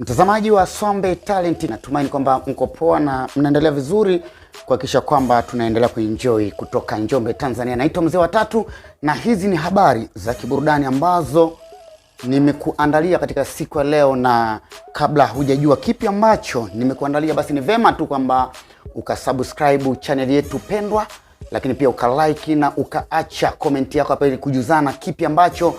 Mtazamaji wa Swambe Talent, natumaini kwamba mko poa na mnaendelea vizuri kuhakikisha kwamba tunaendelea kuenjoy kutoka Njombe, Tanzania. Naitwa Mzee wa Tatu na hizi ni habari za kiburudani ambazo nimekuandalia katika siku ya leo, na kabla hujajua kipi ambacho nimekuandalia, basi ni vema tu kwamba ukasubscribe channel yetu pendwa, lakini pia ukalike na ukaacha comment yako hapa ili kujuzana kipi ambacho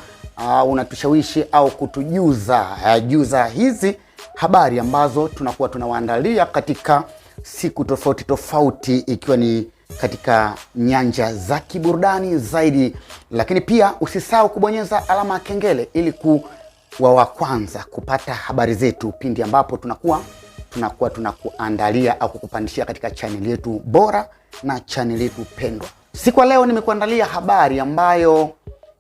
unatushawishi au kutujuza hizi habari ambazo tunakuwa tunawaandalia katika siku tofauti tofauti, ikiwa ni katika nyanja za kiburudani zaidi. Lakini pia usisahau kubonyeza alama ya kengele ili kuwa wa kwanza kupata habari zetu pindi ambapo tunakuwa tunakuandalia au kukupandishia katika channel yetu bora na channel yetu pendwa. Siku ya leo nimekuandalia habari ambayo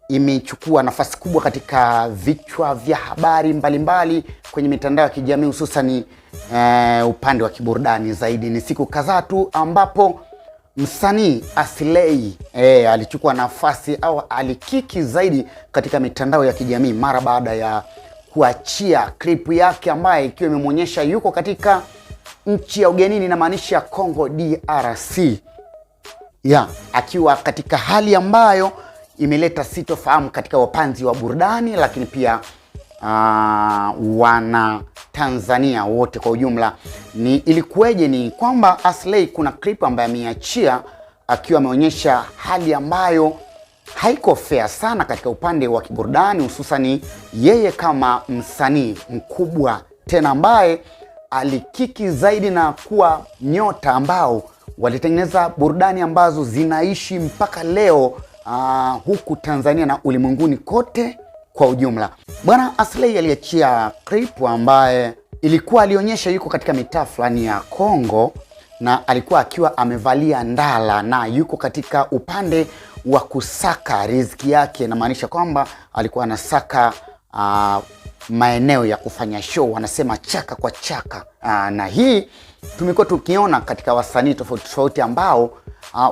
imechukua nafasi kubwa katika vichwa vya habari mbalimbali kwenye mitandao ya kijamii, hususan upande wa kiburudani zaidi. Ni siku kadhaa tu ambapo msanii Aslay alichukua nafasi au alikiki zaidi katika mitandao ya kijamii mara baada ya kuachia clip yake ambayo ikiwa imemuonyesha yuko katika nchi ya ugenini, na maanisha Congo DRC, akiwa katika hali ambayo imeleta sitofahamu katika wapanzi wa burudani, lakini pia wana Tanzania wote kwa ujumla. Ilikuweje? Ni kwamba Aslay kuna clip ambayo ameachia akiwa ameonyesha hali ambayo haiko fair sana katika upande wa kiburudani, hususani yeye kama msanii mkubwa tena ambaye alikiki zaidi na kuwa nyota ambao walitengeneza burudani ambazo zinaishi mpaka leo huku Tanzania na ulimwenguni kote kwa ujumla. Bwana Aslay aliachia clip ambaye ilikuwa alionyesha yuko katika mitaa fulani ya Kongo, na alikuwa akiwa amevalia ndala na yuko katika upande wa kusaka riziki yake, na maanisha kwamba alikuwa anasaka maeneo ya kufanya show, wanasema chaka kwa chaka. Na hii tumekuwa tukiona katika wasanii tofauti tofauti ambao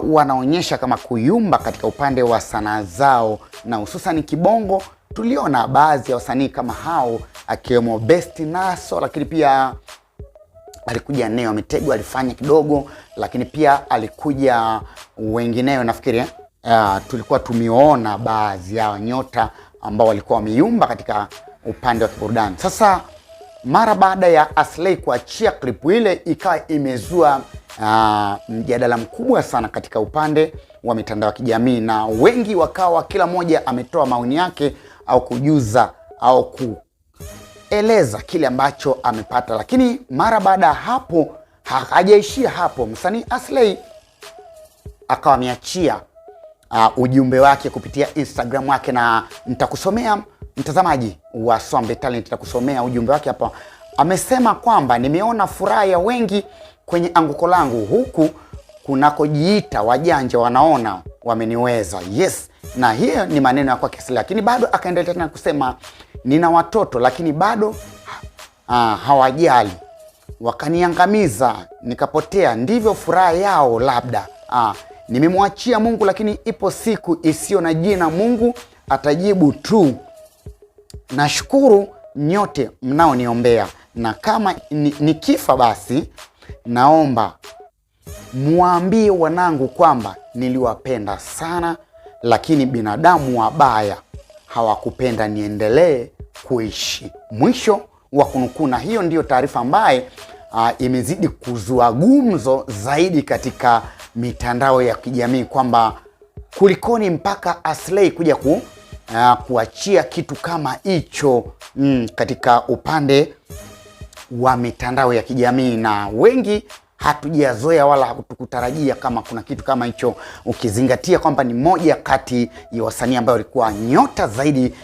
wanaonyesha kama kuyumba katika upande wa sanaa zao, na hususan kibongo. Tuliona baadhi ya wasanii kama hao akiwemo Best Naso, lakini pia alikuja Neo Mitego alifanya kidogo, lakini pia alikuja wengineo. Nafikiri tulikuwa tumeona baadhi ya nyota ambao walikuwa wameyumba katika upande wa kiburudani. Sasa mara baada ya Aslay kuachia clip ile, ikawa imezua mjadala mkubwa sana katika upande wa mitandao ya kijamii, na wengi wakawa kila mmoja ametoa maoni yake au kujuza au kueleza kile ambacho amepata. Lakini mara baada ya hapo hajaishia hapo, msanii Aslay akawa ameachia ujumbe wake kupitia Instagram wake, na nitakusomea mtazamaji wa Swambe Talent, nitakusomea ujumbe wake hapa. Amesema kwamba nimeona furaha ya wengi kwenye anguko langu, huku kunakojiita wajanja wanaona wameniweza. Yes, na hiyo ni maneno ya kwake Aslay. Lakini bado akaendelea tena kusema, nina watoto lakini bado hawajali, wakaniangamiza nikapotea, ndivyo furaha yao labda. Nimemwachia Mungu, lakini ipo siku isiyo na jina, Mungu atajibu tu. Nashukuru nyote mnaoniombea, na kama nikifa basi naomba muambie wanangu kwamba niliwapenda sana, lakini binadamu wabaya hawakupenda niendelee kuishi. Mwisho wa kunukuna. Hiyo ndiyo taarifa ambaye imezidi kuzua gumzo zaidi katika mitandao ya kijamii, kwamba kulikoni mpaka Aslay kuja kuachia kitu kama hicho katika upande wa mitandao ya kijamii, na wengi hatujazoea wala hatukutarajia kama kuna kitu kama hicho, ukizingatia kwamba ni moja kati ya wasanii ambao walikuwa nyota zaidi.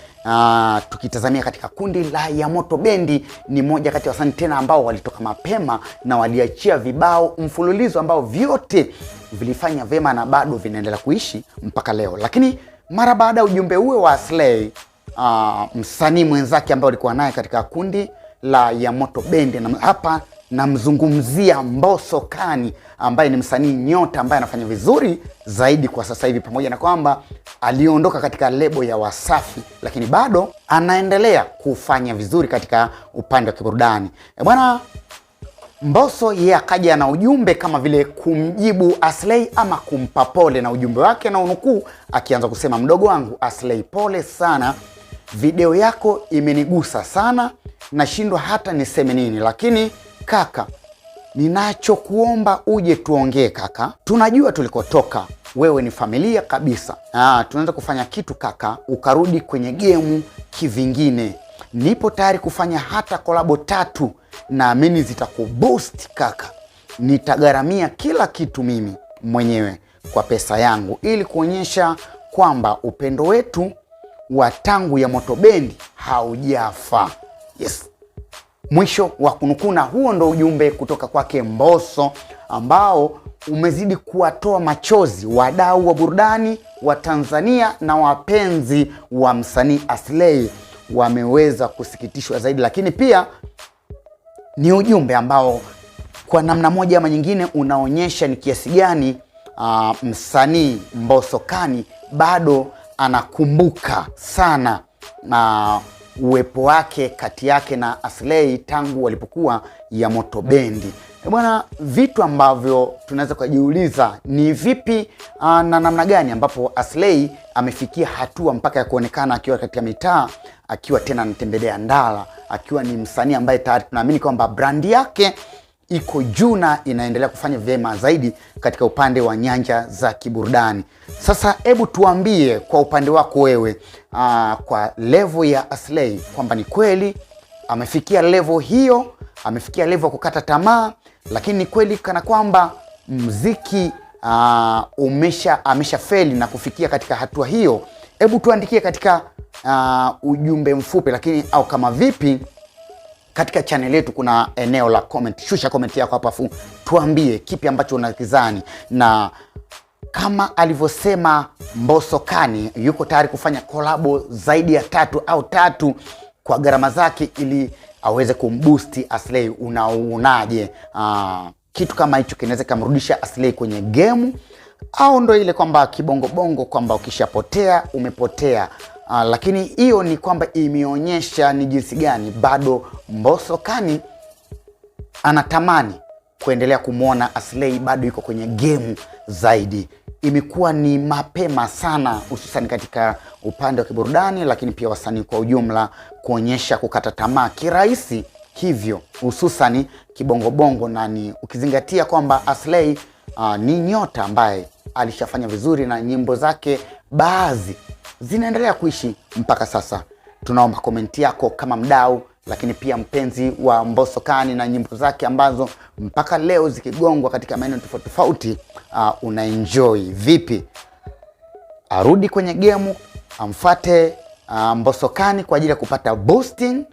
Tukitazamia katika kundi la Yamoto Bendi, ni moja kati ya wasanii tena ambao walitoka mapema na waliachia vibao mfululizo ambao vyote vilifanya vema na bado vinaendelea kuishi mpaka leo. Lakini mara baada ya ujumbe huo wa Aslay, msanii mwenzake ambao alikuwa naye katika kundi la Yamoto Bendi, na hapa namzungumzia Mbosso Khan ambaye ni msanii nyota ambaye anafanya vizuri zaidi kwa sasa hivi, pamoja na kwamba aliondoka katika lebo ya Wasafi, lakini bado anaendelea kufanya vizuri katika upande wa kiburudani. Bwana Mbosso yeye akaja na ujumbe kama vile kumjibu Aslay ama kumpa pole, na ujumbe wake na unukuu akianza kusema, mdogo wangu Aslay, pole sana, video yako imenigusa sana, nashindwa hata niseme nini, lakini kaka, ninachokuomba uje tuongee kaka, tunajua tulikotoka, wewe ni familia kabisa. Tunaweza kufanya kitu kaka, ukarudi kwenye gemu kivingine. Nipo tayari kufanya hata kolabo 3, naamini zitakuboost kaka. Nitagharamia kila kitu mimi mwenyewe kwa pesa yangu, ili kuonyesha kwamba upendo wetu wa tangu ya Moto Bendi haujafa. Yes. Mwisho wa kunukuna. Huo ndo ujumbe kutoka kwake Mbosso ambao umezidi kuwatoa machozi wadau wa burudani wa Tanzania na wapenzi wa msanii Aslay wameweza kusikitishwa zaidi, lakini pia ni ujumbe ambao kwa namna moja ama nyingine unaonyesha ni kiasi gani msanii Mbosso Khan bado anakumbuka sana uwepo wake kati yake na Aslay tangu walipokuwa ya Moto Bendi. Bwana, vitu ambavyo tunaweza kujiuliza ni vipi na namna gani ambapo Aslay amefikia hatua mpaka ya kuonekana akiwa katika mitaa, akiwa tena anatembelea ndala, akiwa ni msanii ambaye tayari tunaamini kwamba brandi yake iko juu na inaendelea kufanya vyema zaidi katika upande wa nyanja za kiburudani. Sasa hebu tuambie kwa upande wako wewe, kwa level ya Aslay, kwamba ni kweli amefikia level hiyo, amefikia level kukata tamaa, lakini ni kweli kana kwamba muziki amesha feli na kufikia katika hatua hiyo? Hebu tuandikie katika ujumbe mfupi, lakini au kama vipi katika channel yetu kuna eneo la comment. Shusha comment yako hapa afu tuambie kipi ambacho unakizani, na kama alivyosema Mbosso Khan yuko tayari kufanya kolabo zaidi ya 3 au 3 kwa gharama zake ili aweze kumboost Aslay. Unaonaje? Kitu kama hicho kinaweza kumrudisha Aslay kwenye game, au ndo ile kwamba kibongo bongo kwamba ukishapotea umepotea? Lakini hiyo ni kwamba imeonyesha ni jinsi gani bado Mbosso Khan anatamani kuendelea kumwona Aslay bado yuko kwenye game zaidi. Imekuwa ni mapema sana, hususan katika upande wa kiburudani, lakini pia wasanii kwa ujumla kuonyesha kukata tamaa kirahisi hivyo, hususan kibongo bongo, na ni ukizingatia kwamba Aslay ni nyota ambaye alishafanya vizuri na nyimbo zake baadhi zinaendelea kuishi mpaka sasa. Tunaomba komenti yako kama mdau, lakini pia mpenzi wa Mbosso Khan na nyimbo zake ambazo mpaka leo zikigongwa katika maeneo tofauti tofauti, unaenjoy vipi? Arudi kwenye game, amfuate Mbosso Khan kwa ajili ya kupata boosting,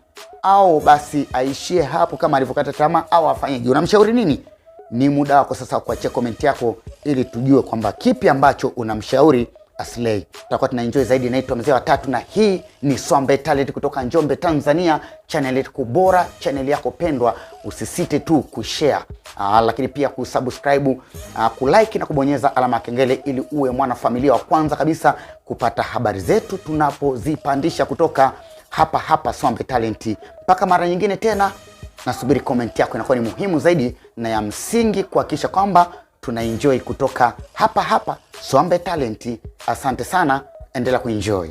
au basi aishie hapo kama alivyokata tamaa, au afanyeje? Unamshauri nini? Ni muda wako sasa kuachia komenti yako ili tujue kwamba kipi ambacho unamshauri Aslay. Tutakuwa tunaenjoy zaidi. Naitwa Mzee wa Tatu na hii ni Swambe Talent kutoka Njombe, Tanzania. Channel yetu bora, channel yako pendwa. Usisite tu kushare, lakini pia kusubscribe, kulike na kubonyeza alama ya kengele ili uwe mwana familia wa kwanza kabisa kupata habari zetu tunapozipandisha kutoka hapa Swambe Talent. Mpaka mara nyingine tena, nasubiri comment yako, inakuwa ni muhimu zaidi na ya msingi kuhakikisha kwamba tunaenjoy kutoka hapa Swambe Talent. Asante sana, endelea kuenjoy.